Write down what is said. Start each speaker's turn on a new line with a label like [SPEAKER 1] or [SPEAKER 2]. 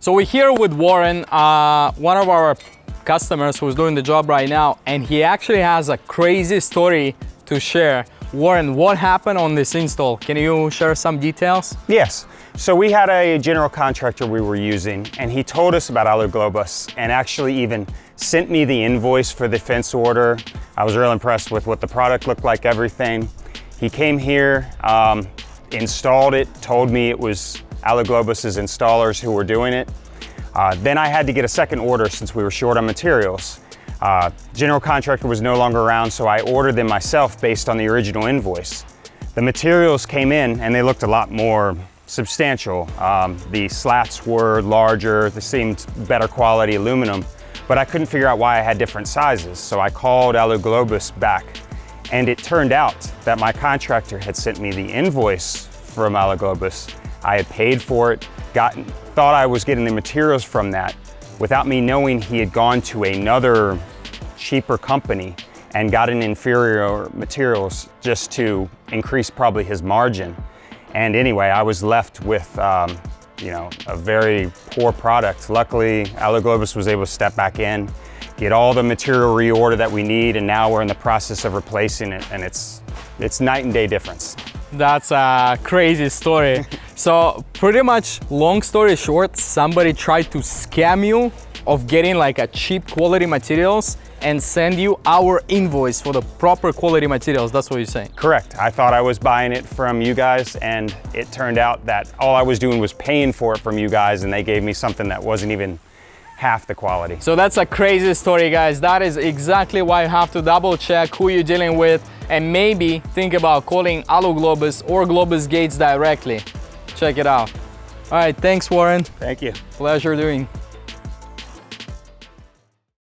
[SPEAKER 1] So we're here with Warren, one of our customers who's doing the job right now, and he actually has a crazy story to share. Warren, what happened on this install? Can you share some details?
[SPEAKER 2] Yes. So we had a general contractor we were using, and he told us about Aluglobus and actually even sent me the invoice for the fence order. I was real impressed with what the product looked like, everything. He came here, installed it, told me it was Aluglobus's installers who were doing it. Then I had to get a second order since we were short on materials. General contractor was no longer around, so I ordered them myself based on the original invoice. The materials came in and they looked a lot more substantial. The slats were larger, they seemed better quality aluminum, but I couldn't figure out why I had different sizes. So I called Aluglobus back, and it turned out that my contractor had sent me the invoice from Aluglobus. I had paid for it, thought I was getting the materials from that, without me knowing he had gone to another cheaper company and got an inferior materials just to increase probably his margin. And anyway, I was left with a very poor product. Luckily, Aluglobus was able to step back in, get all the material reorder that we need, and now we're in the process of replacing it, and it's night and day difference.
[SPEAKER 1] That's a crazy story. So pretty much, long story short, somebody tried to scam you of getting like a cheap quality materials and send you our invoice for the proper quality materials. That's what you're saying?
[SPEAKER 2] Correct. I thought I was buying it from you guys, and it turned out that all I was doing was paying for it from you guys, and they gave me something that wasn't even half the quality.
[SPEAKER 1] So that's a crazy story, guys. That is exactly why you have to double check who you're dealing with, and maybe think about calling Aluglobus or Globus Gates directly. Check it out. All right, thanks, Warren.
[SPEAKER 2] Thank you.
[SPEAKER 1] Pleasure doing.